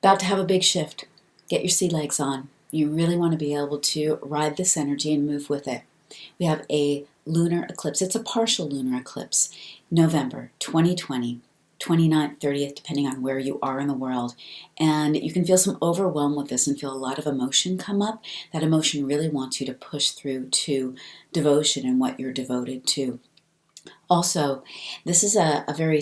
About to have a big shift. Get your sea legs on. You really want to be able to ride this energy and move with it. We have a lunar eclipse. It's a partial lunar eclipse. November 2020, 29th, 30th, depending on where you are in the world. And you can feel some overwhelm with this and feel a lot of emotion come up. That emotion really wants you to push through to devotion and what you're devoted to. Also, this is a very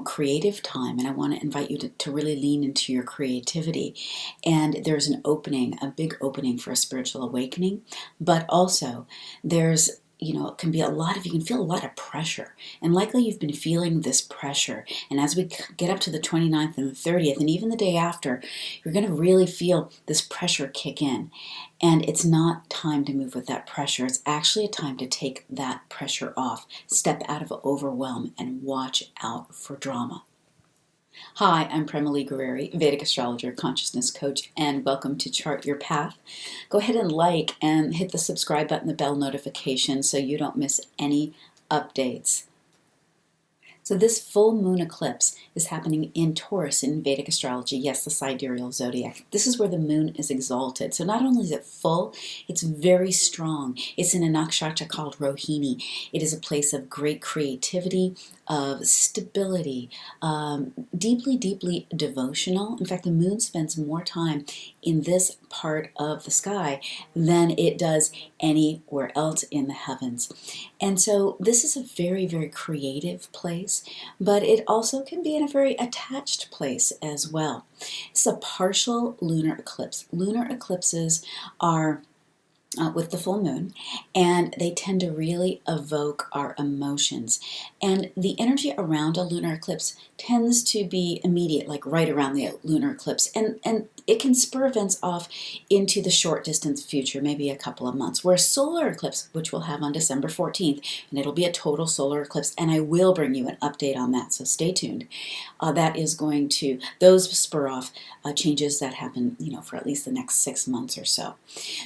creative time, and I want to invite you to really lean into your creativity. And there's an opening, a big opening for a spiritual awakening, but also there's it can be you can feel a lot of pressure, and likely you've been feeling this pressure. And as we get up to the 29th and the 30th, and even the day after, you're going to really feel this pressure kick in. And it's not time to move with that pressure. It's actually a time to take that pressure off, step out of overwhelm, and watch out for drama. Hi, I'm Prema Gurreri, Vedic Astrologer, Consciousness Coach, and welcome to Chart Your Path. Go ahead and like and hit the subscribe button, the bell notification, so you don't miss any updates. So this full moon eclipse is happening in Taurus in Vedic astrology. Yes, the sidereal zodiac. This is where the moon is exalted. So not only is it full, it's very strong. It's in a nakshatra called Rohini. It is a place of great creativity, of stability, deeply, deeply devotional. In fact, the moon spends more time in this part of the sky than it does anywhere else in the heavens. And so this is a very, very creative place, but it also can be in a very attached place as well. It's a partial lunar eclipse. Lunar eclipses are with the full moon, and they tend to really evoke our emotions. And the energy around a lunar eclipse tends to be immediate, like right around the lunar eclipse, and it can spur events off into the short distance future, maybe a couple of months. Where a solar eclipse, which we'll have on December 14th, and it'll be a total solar eclipse, and I will bring you an update on that, so stay tuned. That is going to, those spur off changes that happen, for at least the next 6 months or so.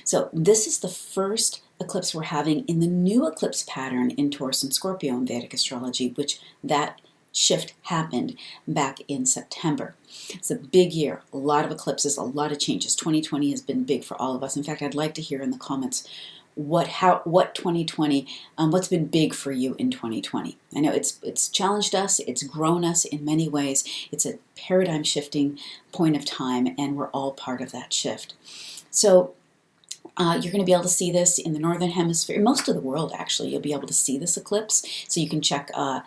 So this is the first eclipse we're having in the new eclipse pattern in Taurus and Scorpio in Vedic astrology, which that shift happened back in September. It's a big year, a lot of eclipses, a lot of changes. 2020 has been big for all of us. In fact, I'd like to hear in the comments what 2020, what's been big for you in 2020. I know it's challenged us, it's grown us in many ways. It's a paradigm shifting point of time, and we're all part of that shift. So you're going to be able to see this in the northern hemisphere. Most of the world, actually, you'll be able to see this eclipse, so you can check a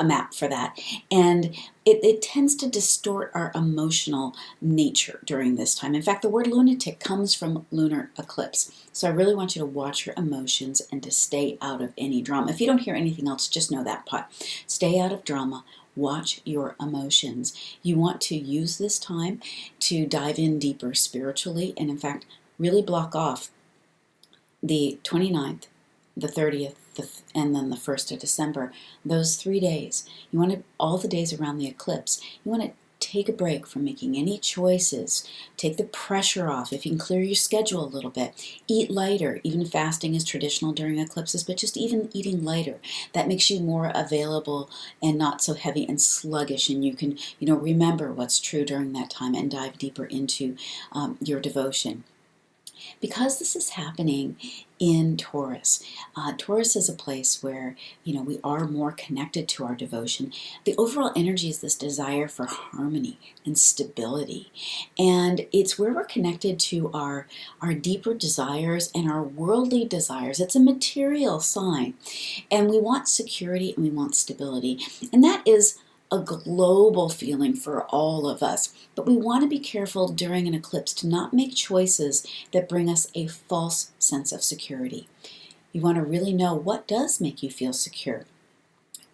map for that. And it tends to distort our emotional nature during this time. In fact, the word lunatic comes from lunar eclipse. So I really want you to watch your emotions and to stay out of any drama. If you don't hear anything else, just know that part. Stay out of drama. Watch your emotions. You want to use this time to dive in deeper spiritually, and in fact, really block off the 29th, the 30th, and then the 1st of December. Those 3 days, you want to, all the days around the eclipse, you want to take a break from making any choices. Take the pressure off. If you can clear your schedule a little bit. Eat lighter. Even fasting is traditional during eclipses, but just even eating lighter. That makes you more available and not so heavy and sluggish, and you can, remember what's true during that time and dive deeper into your devotion. Because this is happening in Taurus, Taurus is a place where, we are more connected to our devotion. The overall energy is this desire for harmony and stability. And it's where we're connected to our deeper desires and our worldly desires. It's a material sign. And we want security and we want stability. And that is a global feeling for all of us. But we want to be careful during an eclipse to not make choices that bring us a false sense of security. You want to really know what does make you feel secure.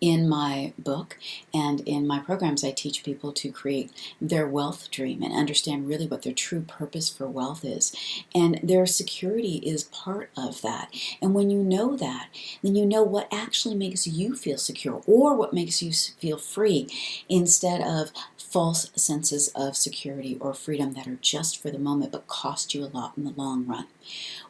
In my book and in my programs, I teach people to create their wealth dream and understand really what their true purpose for wealth is. And their security is part of that. And when you know that, then you know what actually makes you feel secure or what makes you feel free instead of false senses of security or freedom that are just for the moment but cost you a lot in the long run.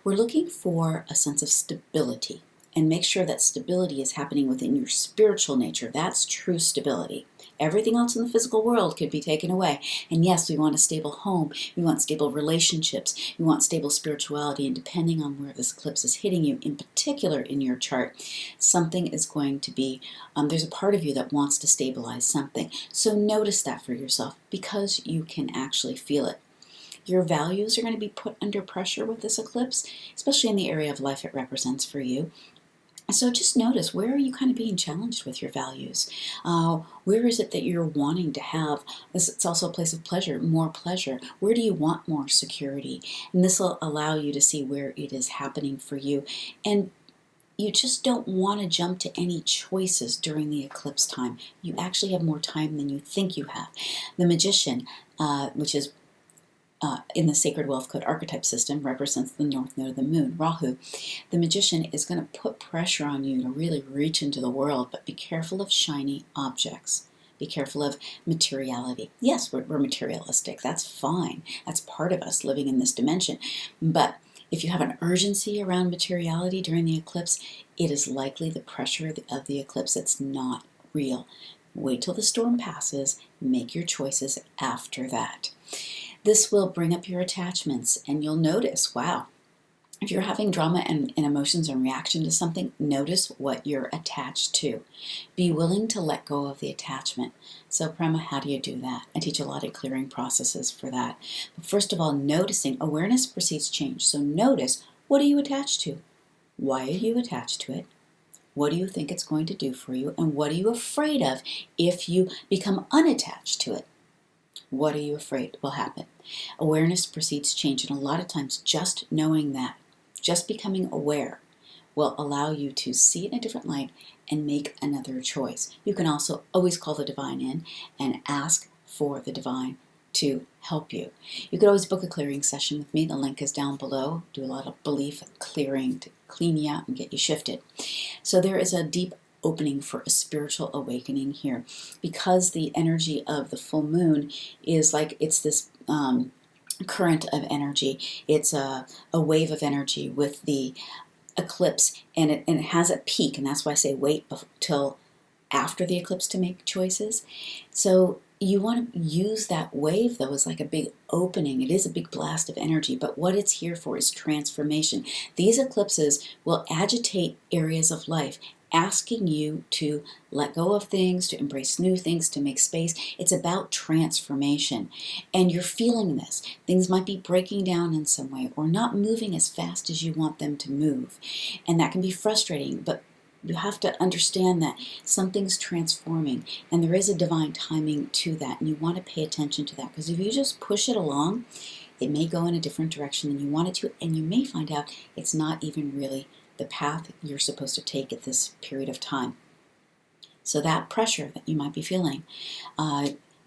We're looking for a sense of stability. And make sure that stability is happening within your spiritual nature. That's true stability. Everything else in the physical world could be taken away. And yes, we want a stable home, we want stable relationships, we want stable spirituality, and depending on where this eclipse is hitting you, in particular in your chart, something is going to be, there's a part of you that wants to stabilize something. So notice that for yourself, because you can actually feel it. Your values are going to be put under pressure with this eclipse, especially in the area of life it represents for you. So just notice, where are you kind of being challenged with your values? Where is it that you're wanting to have, it's also a place of pleasure, more pleasure. Where do you want more security? And this will allow you to see where it is happening for you. And you just don't want to jump to any choices during the eclipse time. You actually have more time than you think you have. The Magician, which is in the Sacred Wealth Code archetype system, represents the north node of the moon, Rahu. The Magician is going to put pressure on you to really reach into the world, but be careful of shiny objects. Be careful of materiality. Yes, we're materialistic. That's fine. That's part of us living in this dimension. But if you have an urgency around materiality during the eclipse, it is likely the pressure of the eclipse that's not real. Wait till the storm passes. Make your choices after that. This will bring up your attachments, and you'll notice, wow, if you're having drama and emotions in reaction to something, notice what you're attached to. Be willing to let go of the attachment. So, Prema, how do you do that? I teach a lot of clearing processes for that. But first of all, noticing, awareness precedes change. So notice, what are you attached to? Why are you attached to it? What do you think it's going to do for you? And what are you afraid of if you become unattached to it? What are you afraid will happen? Awareness precedes change, and a lot of times just knowing that, just becoming aware, will allow you to see it in a different light and make another choice. You can also always call the divine in and ask for the divine to help you. You could always book a clearing session with me. The link is down below. Do a lot of belief clearing to clean you out and get you shifted. So there is a deep opening for a spiritual awakening here, because the energy of the full moon is like, it's this current of energy. It's a wave of energy with the eclipse, and it has a peak, and that's why I say wait till after the eclipse to make choices. So you want to use that wave, though, as like a big opening. It is a big blast of energy, but what it's here for is transformation. These eclipses will agitate areas of life, asking you to let go of things, to embrace new things, to make space. It's about transformation. And you're feeling this. Things might be breaking down in some way or not moving as fast as you want them to move. And that can be frustrating, but you have to understand that something's transforming, and there is a divine timing to that, and you want to pay attention to that, because if you just push it along, it may go in a different direction than you want it to, and you may find out it's not even really the path you're supposed to take at this period of time. So that pressure that you might be feeling,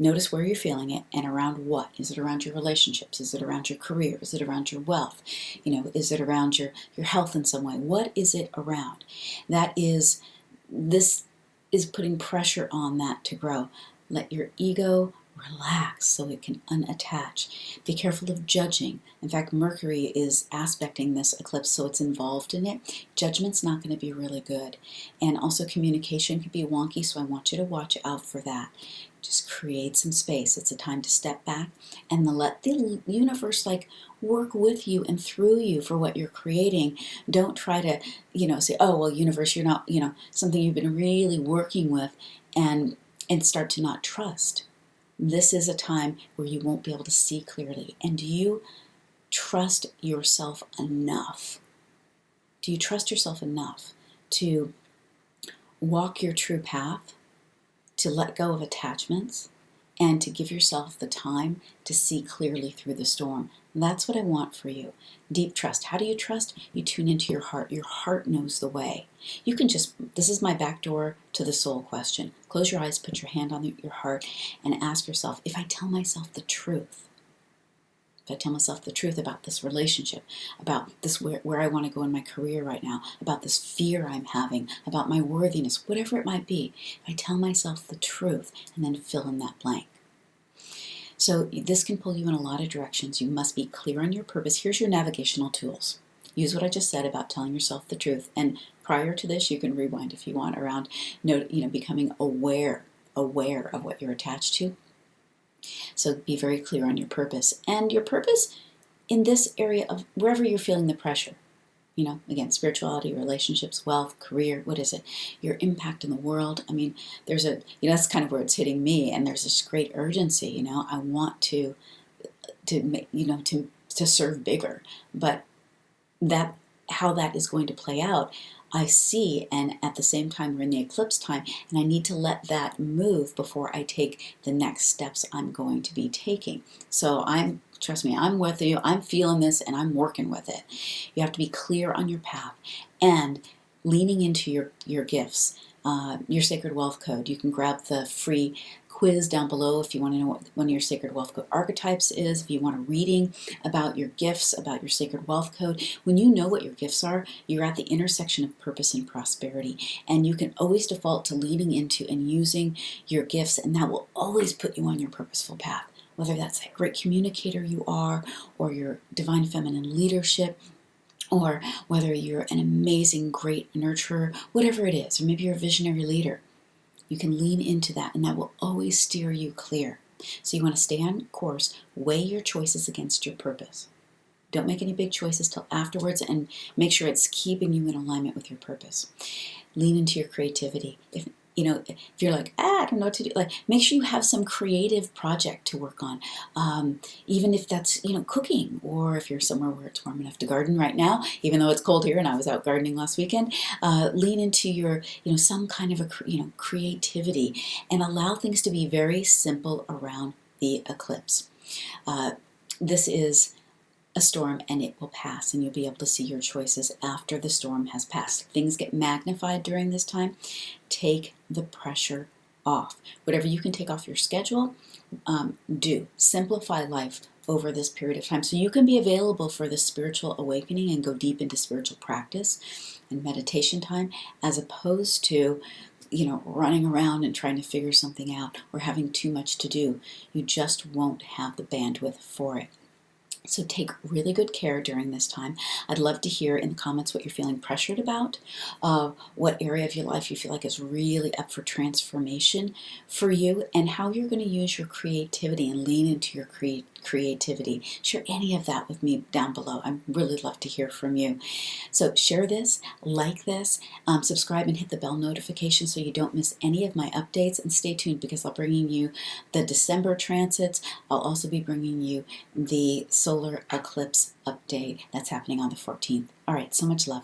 notice where you're feeling it and around what. Is it around your relationships? Is it around your career? Is it around your wealth? Is it around your health in some way? What is it around? This is putting pressure on that to grow. Let your ego relax so it can unattach. Be careful of judging. In fact, Mercury is aspecting this eclipse, so it's involved in it. Judgment's not going to be really good. And also communication could be wonky, so I want you to watch out for that. Just create some space. It's a time to step back and let the universe work with you and through you for what you're creating. Don't try to, say, oh, well, universe, you're not, something you've been really working with, and start to not trust. This is a time where you won't be able to see clearly. And do you trust yourself enough? Do you trust yourself enough to walk your true path, to let go of attachments, and to give yourself the time to see clearly through the storm? And that's what I want for you. Deep trust. How do you trust? You tune into your heart. Your heart knows the way. You can this is my back door to the soul question. Close your eyes, put your hand on your heart, and ask yourself, if I tell myself the truth, if I tell myself the truth about this relationship, about this where I want to go in my career right now, about this fear I'm having, about my worthiness, whatever it might be, if I tell myself the truth, and then fill in that blank. So this can pull you in a lot of directions. You must be clear on your purpose. Here's your navigational tools. Use what I just said about telling yourself the truth. And prior to this, you can rewind if you want around becoming aware aware of what you're attached to. So be very clear on your purpose. And your purpose in this area of wherever you're feeling the pressure. You know, again, spirituality, relationships, wealth, career, what is it? Your impact in the world. I mean, there's a, you know, that's kind of where it's hitting me, and there's this great urgency, you know, I want to make, you know, to serve bigger. But that, how that is going to play out, I see, and at the same time we're in the eclipse time, and I need to let that move before I take the next steps I'm going to be taking. So trust me, I'm with you, I'm feeling this, and I'm working with it. You have to be clear on your path and leaning into your gifts. Your Sacred Wealth Code. You can grab the free quiz down below if you want to know what one of your Sacred Wealth Code archetypes is, if you want a reading about your gifts, about your Sacred Wealth Code. When you know what your gifts are, you're at the intersection of purpose and prosperity, and you can always default to leaning into and using your gifts, and that will always put you on your purposeful path, whether that's that great communicator you are, or your divine feminine leadership, or whether you're an amazing, great nurturer, whatever it is, or maybe you're a visionary leader. You can lean into that, and that will always steer you clear. So you want to stay on course, weigh your choices against your purpose. Don't make any big choices till afterwards, and make sure it's keeping you in alignment with your purpose. Lean into your creativity. If you're like, I don't know what to do, like, make sure you have some creative project to work on. Even if that's, cooking, or if you're somewhere where it's warm enough to garden right now, even though it's cold here and I was out gardening last weekend, lean into your, some kind of creativity, and allow things to be very simple around the eclipse. This is a storm, and it will pass, and you'll be able to see your choices after the storm has passed. Things get magnified during this time. Take the pressure off. Whatever you can take off your schedule, do. Simplify life over this period of time so you can be available for the spiritual awakening and go deep into spiritual practice and meditation time, as opposed to running around and trying to figure something out or having too much to do. You just won't have the bandwidth for it. So take really good care during this time. I'd love to hear in the comments what you're feeling pressured about, what area of your life you feel like is really up for transformation for you, and how you're going to use your creativity and lean into your creativity. Share any of that with me down below. I'd really love to hear from you. So share this, like this, subscribe and hit the bell notification so you don't miss any of my updates, and stay tuned because I'll be bringing you the December transits. I'll also be bringing you the solar eclipse update that's happening on the 14th. All right, so much love.